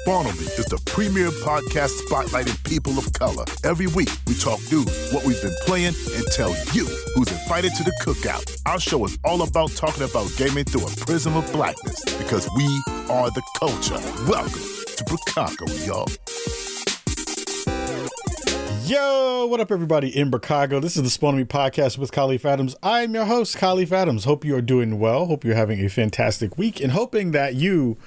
Spawn On Me is the premier podcast spotlighting people of color. Every week, we talk news, what we've been playing, and tell you who's invited to the cookout. Our show is all about talking about gaming through a prism of blackness because we are the culture. Welcome to Chicago, y'all. Yo, what up, everybody in Chicago? This is the Spawn On Me podcast with Khalif Adams. I'm your host, Khalif Adams. Hope you are doing well. Hope you're having a fantastic week and hoping that you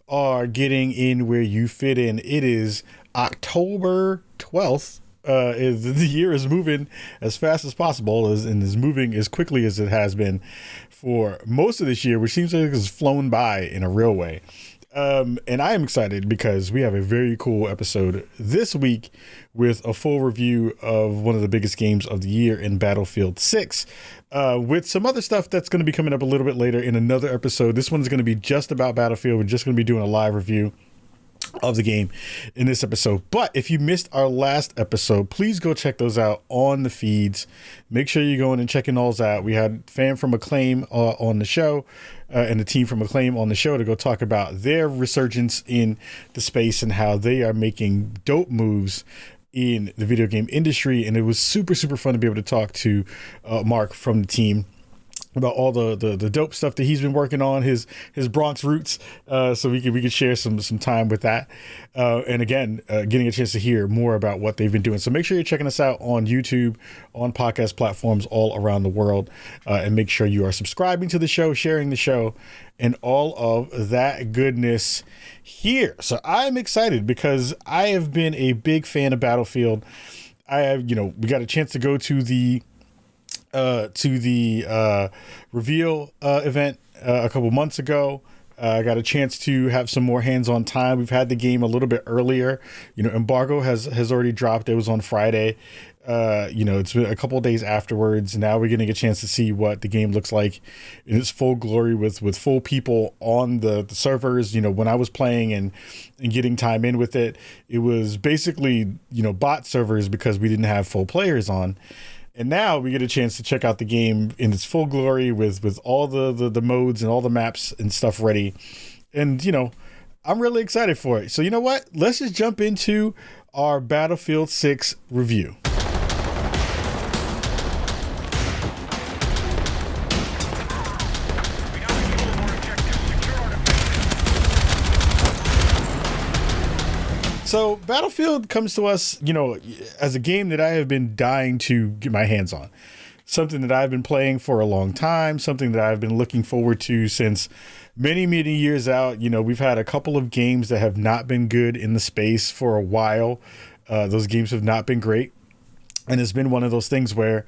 are getting in where you fit in. It is October 12th. The year is moving as fast as possible and is moving as quickly as it has been for most of this year, which seems like it's flown by in a real way. And I am excited because we have a very cool episode this week with a full review of one of the biggest games of the year in Battlefield 6, with some other stuff that's going to be coming up a little bit later in another episode. This one's going to be just about Battlefield. We're just going to be doing a live review of the game in this episode. But if you missed our last episode, please go check those out on the feeds. Make sure you're going and checking those out. We had Fan from Acclaim on the show and the team from Acclaim on the show to go talk about their resurgence in the space and how they are making dope moves in the video game industry. And it was super, super fun to be able to talk to Mark from the team about all the dope stuff that he's been working on, his Bronx roots, so we could share some time with that, and again, getting a chance to hear more about what they've been doing. So make sure you're checking us out on YouTube, on podcast platforms all around the world, and make sure you are subscribing to the show, sharing the show, and all of that goodness here. So I'm excited because I have been a big fan of Battlefield. We got a chance to go to the reveal event a couple months ago. I got a chance to have some more hands-on time. We've had the game a little bit earlier. Embargo has already dropped. It was on Friday. It's been a couple of days afterwards. Now we're getting a chance to see what the game looks like in its full glory with full people on the servers. When I was playing and getting time in with it, it was basically, bot servers because we didn't have full players on. And now we get a chance to check out the game in its full glory with all the modes and all the maps and stuff ready. And, I'm really excited for it. So you know what? Let's just jump into our Battlefield 6 review. So Battlefield comes to us, as a game that I have been dying to get my hands on. Something that I've been playing for a long time, something that I've been looking forward to since many, many years out. We've had a couple of games that have not been good in the space for a while. Those games have not been great. And it's been one of those things where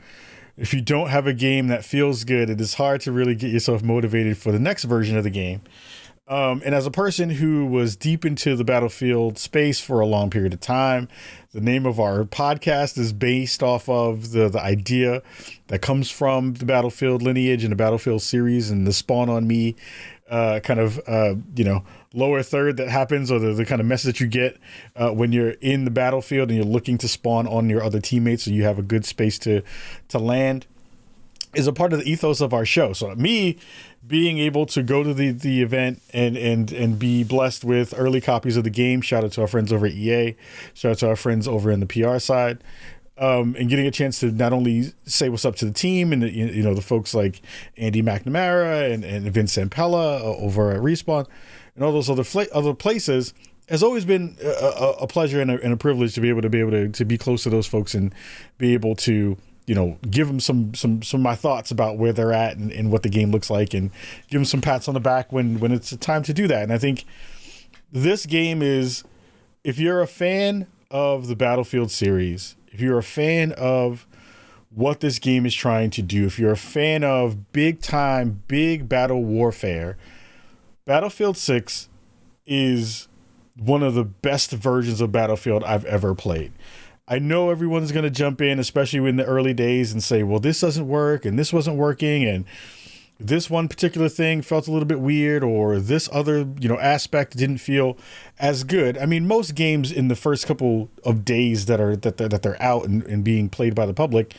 if you don't have a game that feels good, it is hard to really get yourself motivated for the next version of the game. And as a person who was deep into the Battlefield space for a long period of time, the name of our podcast is based off of the idea that comes from the Battlefield lineage and the Battlefield series and the Spawn On Me lower third that happens, or the kind of message you get when you're in the battlefield and you're looking to spawn on your other teammates so you have a good space to land, is a part of the ethos of our show. So me being able to go to the event and be blessed with early copies of the game, shout out to our friends over at EA, shout out to our friends over in the PR side, and getting a chance to not only say what's up to the team and the folks like Andy McNamara and Vince Zampella over at Respawn and all those other places, has always been a pleasure and a privilege to be able to be close to those folks and be able to give them some of my thoughts about where they're at and what the game looks like, and give them some pats on the back when it's time to do that. And I think this game is, if you're a fan of the Battlefield series, if you're a fan of what this game is trying to do, if you're a fan of big battle warfare, Battlefield 6 is one of the best versions of Battlefield I've ever played. I know everyone's going to jump in, especially in the early days, and say, well, this doesn't work and this wasn't working and this one particular thing felt a little bit weird, or this other, aspect didn't feel as good. I mean, most games in the first couple of days that they're out and being played by the public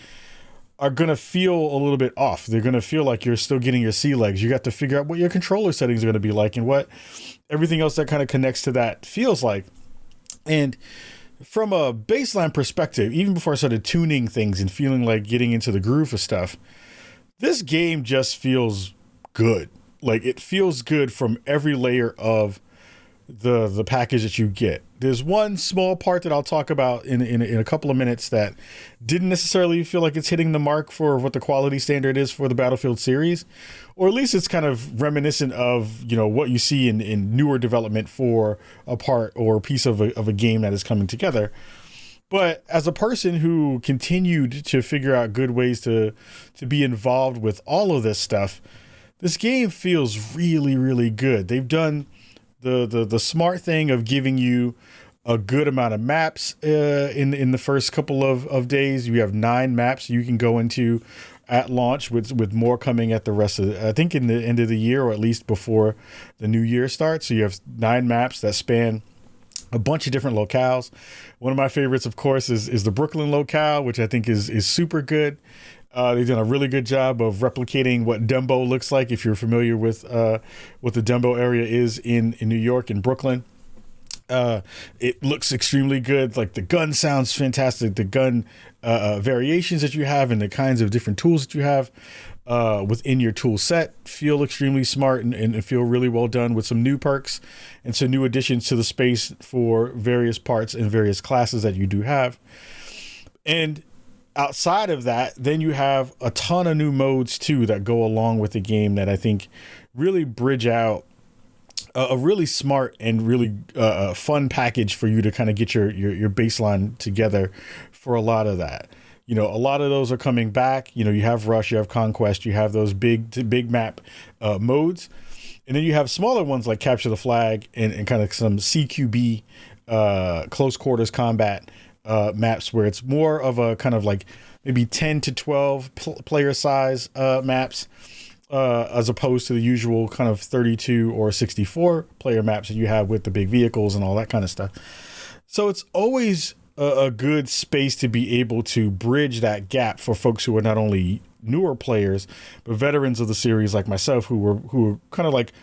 are going to feel a little bit off. They're going to feel like you're still getting your sea legs. You got to figure out what your controller settings are going to be like and what everything else that kind of connects to that feels like. And from a baseline perspective, even before I started tuning things and feeling like getting into the groove of stuff, this game just feels good. Like, it feels good from every layer of the package that you get. There's one small part that I'll talk about in a couple of minutes that didn't necessarily feel like it's hitting the mark for what the quality standard is for the Battlefield series, or at least it's kind of reminiscent of, you know, what you see in newer development for a part or a piece of a game that is coming together. But as a person who continued to figure out good ways to be involved with all of this stuff, this game feels really, really good. They've done the smart thing of giving you a good amount of maps in the first couple of days. You have 9 maps you can go into at launch, with more coming at the rest of I think in the end of the year, or at least before the new year starts. So you have 9 maps that span a bunch of different locales. One of my favorites, of course, is the Brooklyn locale, which I think is super good. They've done a really good job of replicating what Dumbo looks like, if you're familiar with what the Dumbo area is in New York and Brooklyn. It looks extremely good. Like, the gun sounds fantastic. The gun variations that you have and the kinds of different tools that you have within your tool set feel extremely smart and feel really well done, with some new perks and some new additions to the space for various parts and various classes that you do have. And outside of that, then you have a ton of new modes too that go along with the game that I think really bridge out a really smart and really fun package for you to kind of get your baseline together for a lot of that. You know, a lot of those are coming back. You know, you have Rush, you have Conquest, you have those big map modes. And then you have smaller ones like Capture the Flag and kind of some CQB close quarters combat maps, where it's more of a kind of like maybe 10 to 12 player size maps, as opposed to the usual kind of 32 or 64 player maps that you have with the big vehicles and all that kind of stuff. So it's always a good space to be able to bridge that gap for folks who are not only newer players, but veterans of the series like myself, who kind of like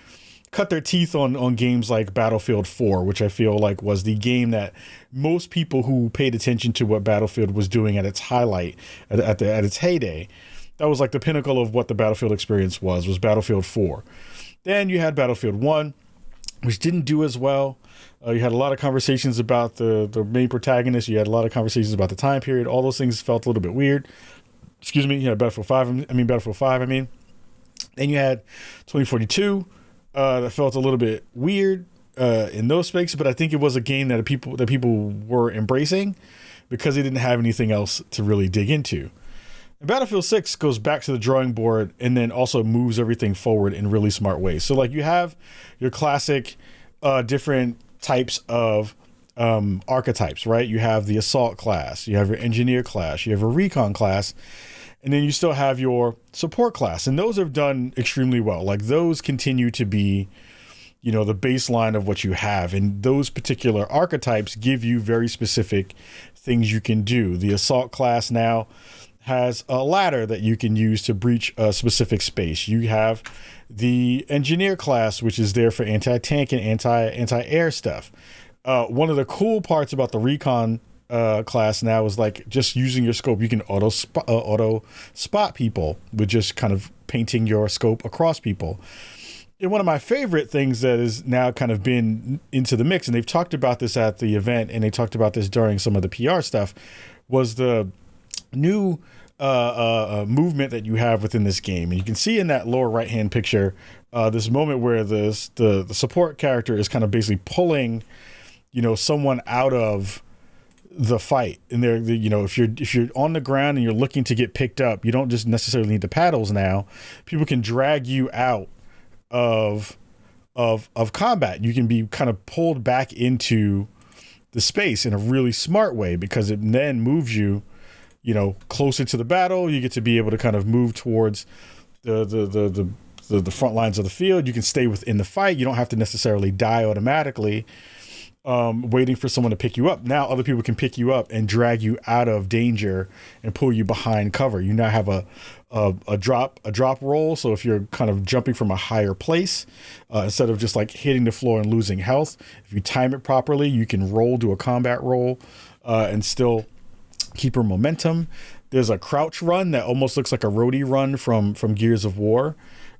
cut their teeth on games like Battlefield 4, which I feel like was the game that most people who paid attention to what Battlefield was doing at its highlight, at its heyday, that was like the pinnacle of what the Battlefield experience was Battlefield 4. Then you had Battlefield 1, which didn't do as well. You had a lot of conversations about the main protagonist. You had a lot of conversations about the time period. All those things felt a little bit weird. Excuse me. You had Battlefield 5. Then you had 2042. That felt a little bit weird in those spaces, but I think it was a game that people were embracing because they didn't have anything else to really dig into. And Battlefield 6 goes back to the drawing board and then also moves everything forward in really smart ways. So like you have your classic different types of archetypes, right? You have the assault class, you have your engineer class, you have a recon class, and then you still have your support class. And those have done extremely well. Like, those continue to be, you know, the baseline of what you have. And those particular archetypes give you very specific things you can do. The assault class now has a ladder that you can use to breach a specific space. You have the engineer class, which is there for anti-tank and anti-air stuff. One of the cool parts about the recon class now is like just using your scope. You can auto spot people with just kind of painting your scope across people. And one of my favorite things that is now kind of been into the mix, and they've talked about this at the event, and they talked about this during some of the PR stuff, was the new movement that you have within this game. And you can see in that lower right hand picture this moment where the support character is kind of basically pulling, you know, someone out of the fight. And they're, you know, if you're on the ground and you're looking to get picked up, you don't just necessarily need the paddles now. People can drag you out of combat. You can be kind of pulled back into the space in a really smart way, because it then moves you, you know, closer to the battle. You get to be able to kind of move towards the front lines of the field. You can stay within the fight. You don't have to necessarily die automatically. waiting for someone to pick you up. Now other people can pick you up and drag you out of danger and pull you behind cover. You now have a drop roll. So if you're kind of jumping from a higher place, instead of just like hitting the floor and losing health, if you time it properly, you can roll, do a combat roll, and still keep your momentum. There's a crouch run that almost looks like a roadie run from Gears of War,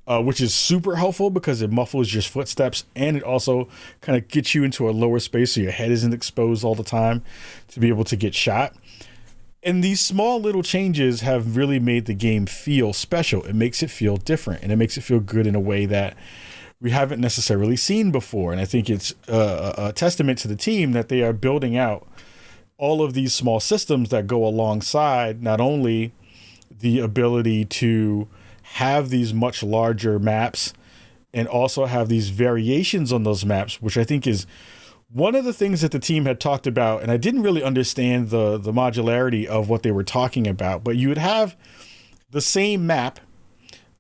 which is super helpful because it muffles your footsteps, and it also kind of gets you into a lower space so your head isn't exposed all the time to be able to get shot. And these small little changes have really made the game feel special. It makes it feel different, and it makes it feel good in a way that we haven't necessarily seen before. And I think it's a testament to the team that they are building out all of these small systems that go alongside not only the ability to have these much larger maps and also have these variations on those maps, which I think is one of the things that the team had talked about. And I didn't really understand the modularity of what they were talking about, but you would have the same map,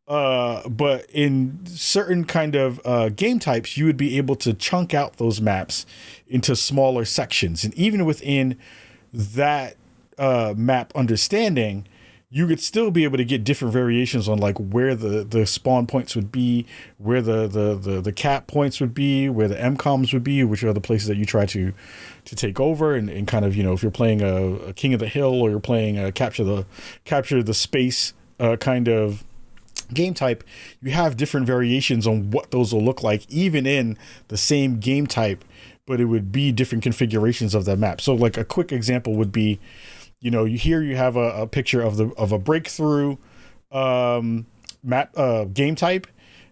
but in certain kind of game types, you would be able to chunk out those maps into smaller sections. And even within that map understanding, you could still be able to get different variations on like where the spawn points would be, where the cap points would be, where the MCOMs would be, which are the places that you try to take over, and kind of, if you're playing a King of the Hill or you're playing a capture the space kind of game type, you have different variations on what those will look like, even in the same game type, but it would be different configurations of the map. So like a quick example would be, you have a picture of a breakthrough map game type,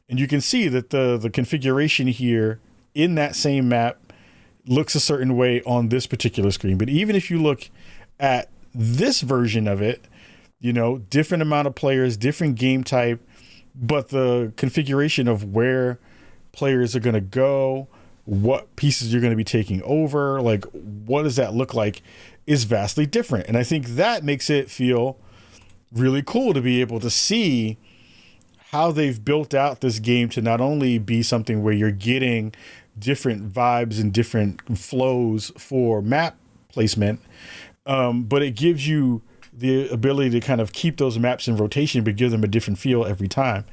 and you can see that the configuration here in that same map looks a certain way on this particular screen. But even if you look at this version of it, different amount of players, different game type, but the configuration of where players are going to go, what pieces you're going to be taking over, like what does that look like, is vastly different. And I think that makes it feel really cool to be able to see how they've built out this game to not only be something where you're getting different vibes and different flows for map placement, but it gives you the ability to kind of keep those maps in rotation, but give them a different feel every time,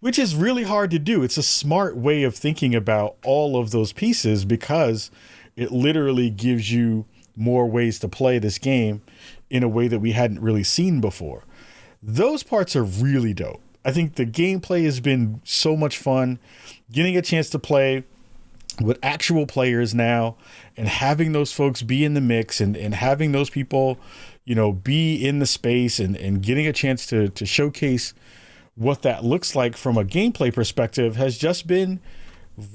which is really hard to do. It's a smart way of thinking about all of those pieces because it literally gives you more ways to play this game in a way that we hadn't really seen before. Those parts are really dope. I think the gameplay has been so much fun. Getting a chance to play with actual players now and having those folks be in the mix and having those people, be in the space and getting a chance to showcase what that looks like from a gameplay perspective has just been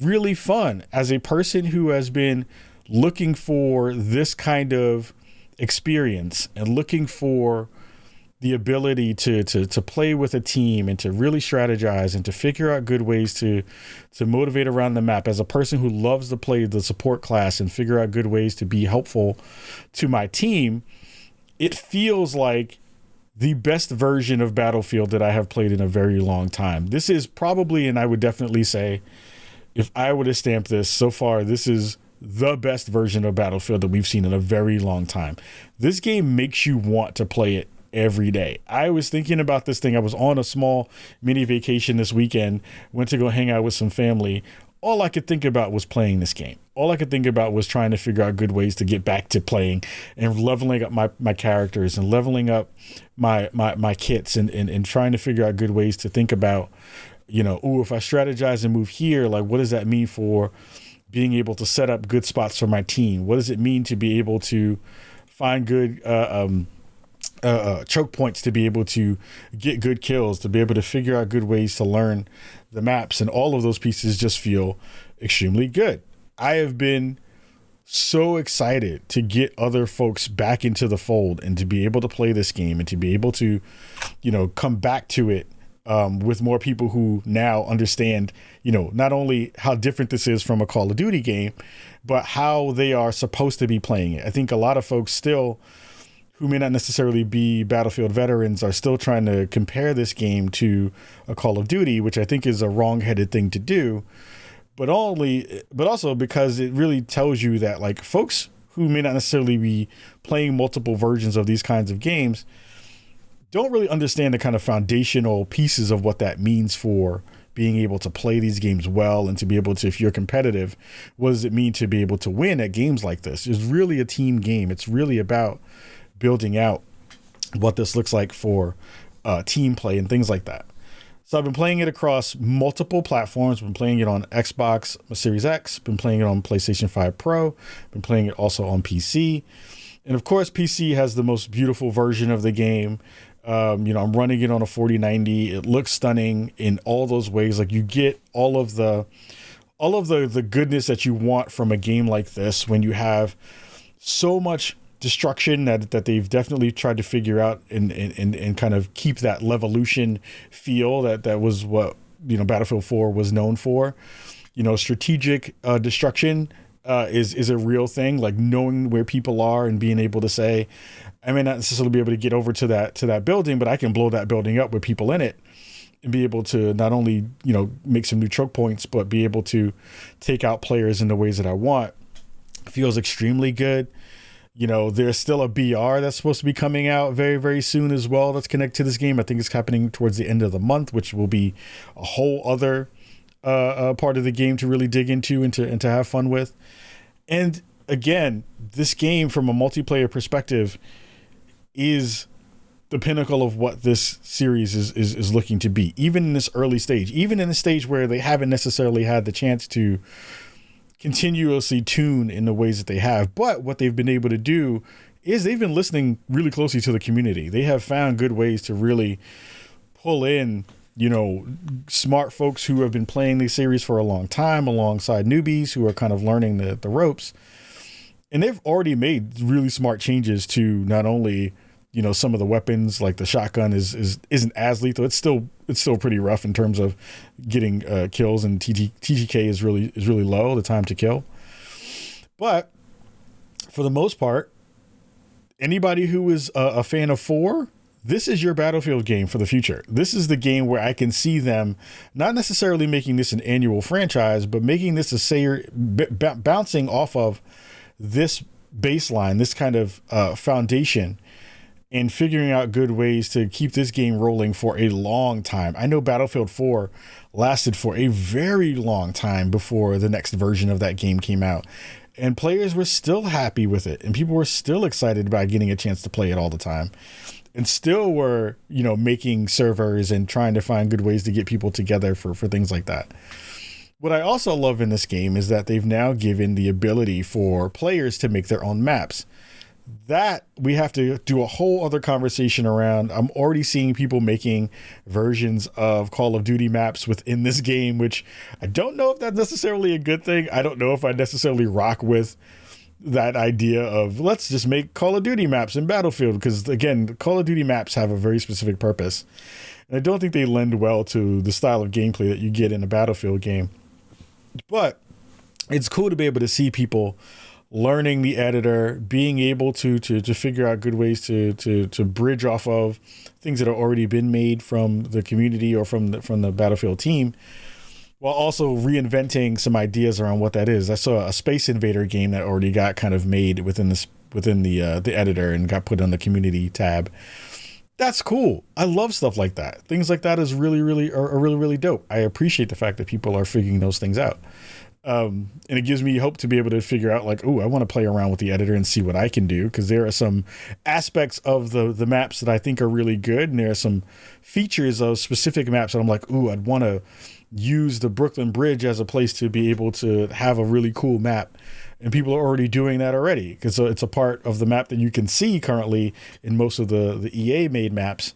really fun. As a person who has been looking for this kind of experience and looking for the ability to play with a team and to really strategize and to figure out good ways to motivate around the map, as a person who loves to play the support class and figure out good ways to be helpful to my team, it feels like the best version of Battlefield that I have played in a very long time. This is probably, and I would definitely say, if I were to stamp this so far, this is the best version of Battlefield that we've seen in a very long time. This game makes you want to play it every day. I was thinking about this thing. I was on a small mini vacation this weekend, went to go hang out with some family. All I could think about was playing this game. All I could think about was trying to figure out good ways to get back to playing and leveling up my characters and leveling up my kits and trying to figure out good ways to think about, if I strategize and move here, like what does that mean for being able to set up good spots for my team? What does it mean to be able to find good choke points, to be able to get good kills, to be able to figure out good ways to learn the maps? And all of those pieces just feel extremely good. I have been so excited to get other folks back into the fold and to be able to play this game and to be able to, come back to it with more people who now understand, not only how different this is from a Call of Duty game, but how they are supposed to be playing it. I think a lot of folks still, who may not necessarily be Battlefield veterans, are still trying to compare this game to a Call of Duty, which I think is a wrong-headed thing to do. but also because it really tells you that like folks who may not necessarily be playing multiple versions of these kinds of games don't really understand the kind of foundational pieces of what that means for being able to play these games well and to be able to, if you're competitive, what does it mean to be able to win at games like this? It's really a team game. It's really about building out what this looks like for team play and things like that. So I've been playing it across multiple platforms. Been playing it on Xbox Series X, been playing it on PlayStation 5 Pro, been playing it also on PC. And of course, PC has the most beautiful version of the game. I'm running it on a 4090. It looks stunning in all those ways. Like you get all of the goodness that you want from a game like this when you have so much destruction that they've definitely tried to figure out and kind of keep that Levolution feel that was what Battlefield 4 was known for. Strategic destruction is a real thing, like knowing where people are and being able to say, I may not necessarily be able to get over to that building, but I can blow that building up with people in it and be able to not only, make some new choke points, but be able to take out players in the ways that I want. Feels extremely good. There's still a BR that's supposed to be coming out very, very soon as well. That's connected to this game. I think it's happening towards the end of the month, which will be a whole other part of the game to really dig into and to have fun with. And again, this game from a multiplayer perspective is the pinnacle of what this series is looking to be, even in this early stage, even in the stage where they haven't necessarily had the chance to continuously tune in the ways that they have. But what they've been able to do is they've been listening really closely to the community. They have found good ways to really pull in, smart folks who have been playing these series for a long time alongside newbies who are kind of learning the ropes. And they've already made really smart changes to not only, some of the weapons, like the shotgun isn't as lethal. It's still pretty rough in terms of getting kills, and TTK is really low, the time to kill. But for the most part, anybody who is a fan of 4, this is your Battlefield game for the future. This is the game where I can see them not necessarily making this an annual franchise, but making this bouncing off of this baseline, this kind of foundation, and figuring out good ways to keep this game rolling for a long time. I know Battlefield 4 lasted for a very long time before the next version of that game came out. And players were still happy with it. And people were still excited about getting a chance to play it all the time. And still were, making servers and trying to find good ways to get people together for things like that. What I also love in this game is that they've now given the ability for players to make their own maps. That we have to do a whole other conversation around. I'm already seeing people making versions of Call of Duty maps within this game, which I don't know if that's necessarily a good thing. I don't know if I necessarily rock with that idea of let's just make Call of Duty maps in Battlefield, because again, Call of Duty maps have a very specific purpose. And I don't think they lend well to the style of gameplay that you get in a Battlefield game. But it's cool to be able to see people learning the editor, being able to figure out good ways to bridge off of things that have already been made from the community or from the Battlefield team, while also reinventing some ideas around what that is. I saw a Space Invader game that already got kind of made within the editor and got put on the community tab. That's cool. I love stuff like that. Things like that is really dope. I appreciate the fact that people are figuring those things out. And it gives me hope to be able to figure out like, I want to play around with the editor and see what I can do. Because there are some aspects of the maps that I think are really good. And there are some features of specific maps that I'm like, I'd want to use the Brooklyn Bridge as a place to be able to have a really cool map. And people are already doing that already. Because it's a part of the map that you can see currently in most of the EA made maps.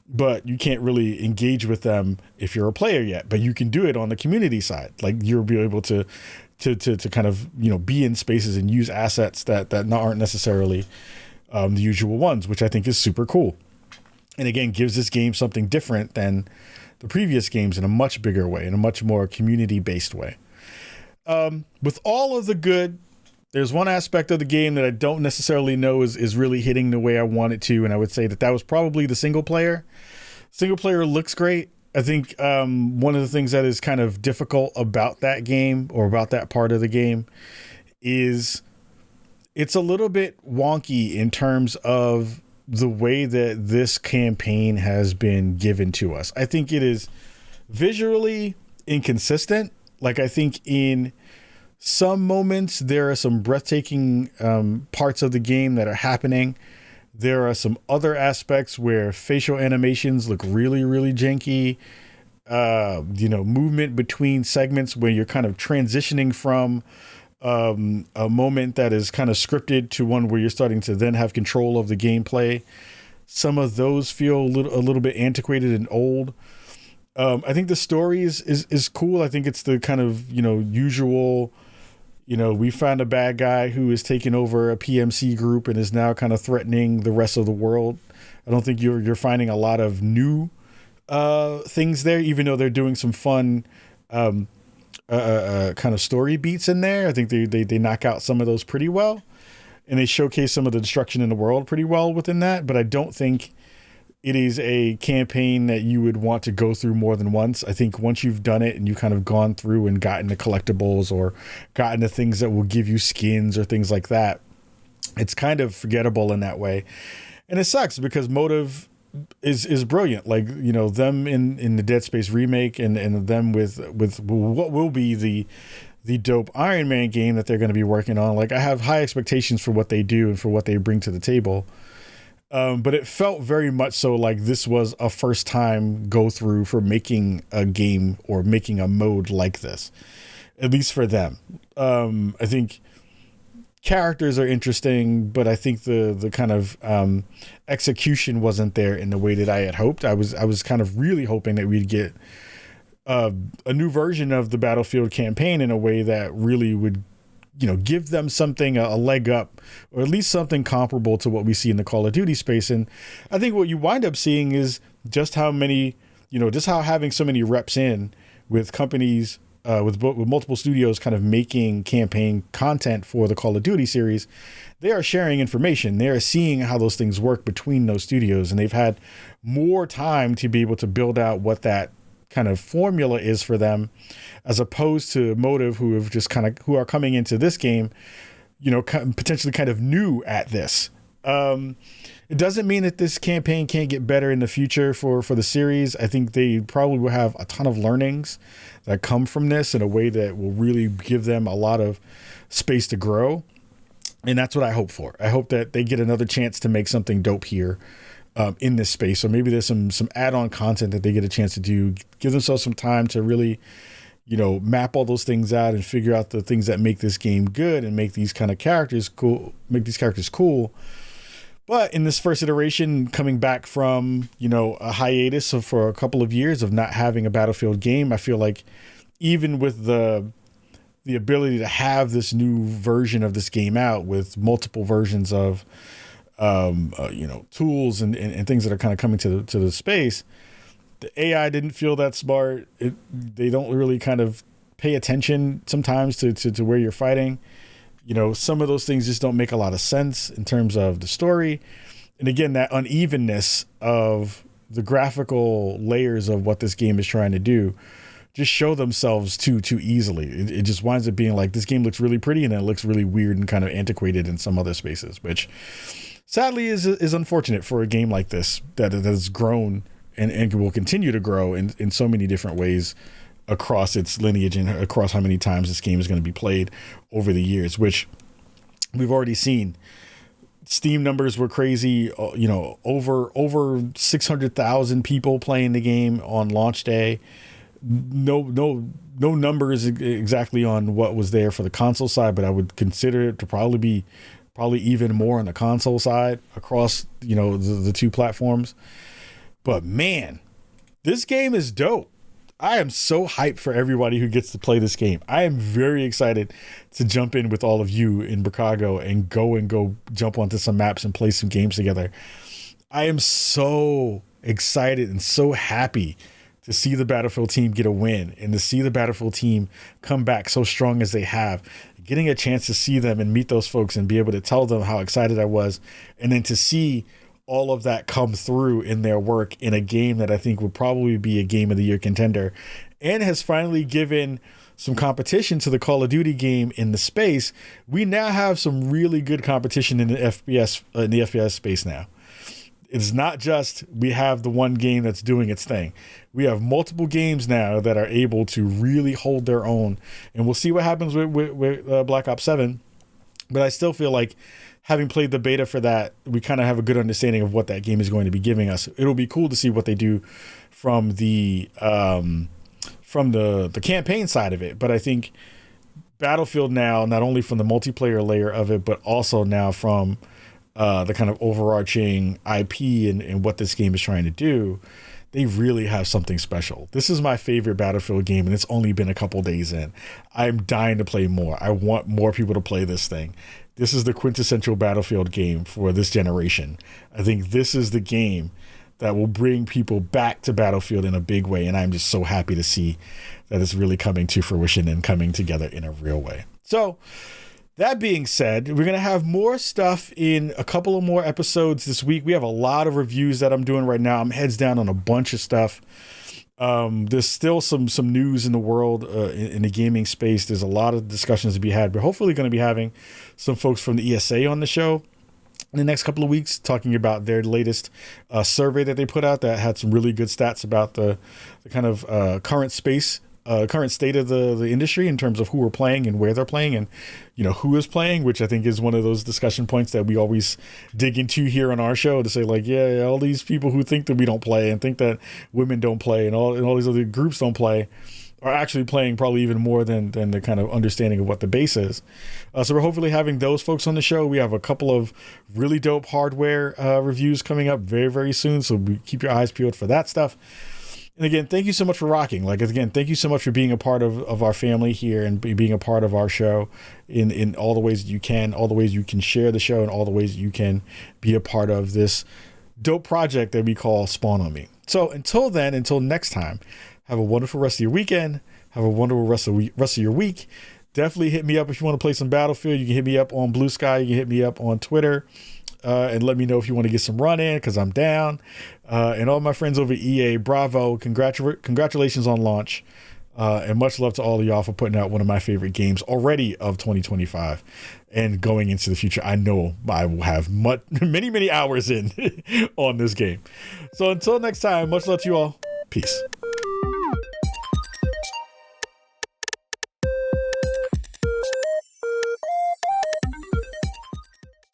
But you can't really engage with them if you're a player yet. But you can do it on the community side. Like you'll be able to kind of, be in spaces and use assets that aren't necessarily the usual ones, which I think is super cool. And again, gives this game something different than the previous games in a much bigger way, in a much more community-based way. With all of the good, there's one aspect of the game that I don't necessarily know is really hitting the way I want it to, and I would say that was probably the single player. Single player looks great. I think one of the things that is kind of difficult about that game, or about that part of the game, is it's a little bit wonky in terms of the way that this campaign has been given to us. I think it is visually inconsistent. Like, I think in some moments there are some breathtaking parts of the game that are happening. There are some other aspects where facial animations look really, really janky. Movement between segments where you're kind of transitioning from a moment that is kind of scripted to one where you're starting to then have control of the gameplay. Some of those feel a little bit antiquated and old. I think the story is cool. I think it's the kind of, usual, we found a bad guy who is taking over a PMC group and is now kind of threatening the rest of the world. I don't think you're finding a lot of new things there, even though they're doing some fun kind of story beats in there. I think they knock out some of those pretty well, and they showcase some of the destruction in the world pretty well within that. But I don't think it is a campaign that you would want to go through more than once. I think once you've done it and you kind of gone through and gotten the collectibles or gotten the things that will give you skins or things like that, it's kind of forgettable in that way. And it sucks because Motive is brilliant. Like, them in the Dead Space remake and them with what will be the dope Iron Man game that they're going to be working on. Like, I have high expectations for what they do and for what they bring to the table. But it felt very much so like this was a first time go through for making a game or making a mode like this, at least for them. I think characters are interesting, but I think the kind of execution wasn't there in the way that I had hoped. I was kind of really hoping that we'd get a new version of the Battlefield campaign in a way that really would, give them something, a leg up, or at least something comparable to what we see in the Call of Duty space. And I think what you wind up seeing is just how many, just how having so many reps in with companies, with multiple studios kind of making campaign content for the Call of Duty series, they are sharing information. They are seeing how those things work between those studios, and they've had more time to be able to build out what that kind of formula is for them, as opposed to Motive, who are coming into this game, potentially kind of new at this. It doesn't mean that this campaign can't get better in the future for the series. I think they probably will have a ton of learnings that come from this in a way that will really give them a lot of space to grow. And that's what I hope for. I hope that they get another chance to make something dope here in this space. So maybe there's some add-on content that they get a chance to do, give themselves some time to really, map all those things out and figure out the things that make this game good and make these kind of characters cool, But in this first iteration, coming back from, a hiatus for a couple of years of not having a Battlefield game, I feel like even with the ability to have this new version of this game out with multiple versions of tools and things that are kind of coming to the space, the AI didn't feel that smart. They don't really kind of pay attention sometimes to where you're fighting. Some of those things just don't make a lot of sense in terms of the story. And again, that unevenness of the graphical layers of what this game is trying to do just show themselves too easily. It just winds up being like, this game looks really pretty and then it looks really weird and kind of antiquated in some other spaces, which sadly is unfortunate for a game like this that has grown and will continue to grow in so many different ways across its lineage and across how many times this game is going to be played over the years, which we've already seen. Steam numbers were crazy, over 600,000 people playing the game on launch day. No numbers exactly on what was there for the console side, but I would consider it to probably be even more on the console side across, the two platforms. But man, this game is dope. I am so hyped for everybody who gets to play this game. I am very excited to jump in with all of you in Chicago and go jump onto some maps and play some games together. I am so excited and so happy to see the Battlefield team get a win and to see the Battlefield team come back so strong as they have. Getting a chance to see them and meet those folks and be able to tell them how excited I was, and then to see all of that come through in their work in a game that I think would probably be a Game of the Year contender, and has finally given some competition to the Call of Duty game in the space. We now have some really good competition in the FPS space now. It's not just we have the one game that's doing its thing. We have multiple games now that are able to really hold their own, and we'll see what happens with Black Ops 7. But I still feel like, having played the beta for that, we kind of have a good understanding of what that game is going to be giving us. It'll be cool to see what they do from the campaign side of it. But I think Battlefield now, not only from the multiplayer layer of it, but also now from the kind of overarching IP and what this game is trying to do, they really have something special. This is my favorite Battlefield game, and it's only been a couple days in. I'm dying to play more. I want more people to play this thing. This is the quintessential Battlefield game for this generation. I think this is the game that will bring people back to Battlefield in a big way, and I'm just so happy to see that it's really coming to fruition and coming together in a real way. So, that being said, we're going to have more stuff in a couple of more episodes this week. We have a lot of reviews that I'm doing right now. I'm heads down on a bunch of stuff. There's still some news in the world, in the gaming space. There's a lot of discussions to be had. We're hopefully going to be having some folks from the ESA on the show in the next couple of weeks, talking about their latest survey that they put out that had some really good stats about the kind of current state of the industry in terms of who are playing and where they're playing, and who is playing, which I think is one of those discussion points that we always dig into here on our show, to say, like, yeah, all these people who think that we don't play and think that women don't play and all these other groups don't play are actually playing probably even more than the kind of understanding of what the base is. So we're hopefully having those folks on the show. We have a couple of really dope hardware reviews coming up very, very soon, so keep your eyes peeled for that stuff. And again, thank you so much for rocking. Thank you so much for being a part of our family here and being a part of our show in all the ways that you can, all the ways you can share the show, and all the ways you can be a part of this dope project that we call Spawn on Me. So until next time, have a wonderful rest of your weekend. Have a wonderful rest of your week. Definitely hit me up if you want to play some Battlefield. You can hit me up on Blue Sky. You can hit me up on Twitter. And let me know if you want to get some run in, because I'm down. And all my friends over at EA, bravo. Congratulations on launch. And much love to all of y'all for putting out one of my favorite games already of 2025. And going into the future, I know I will have many, many hours in on this game. So until next time, much love to you all. Peace.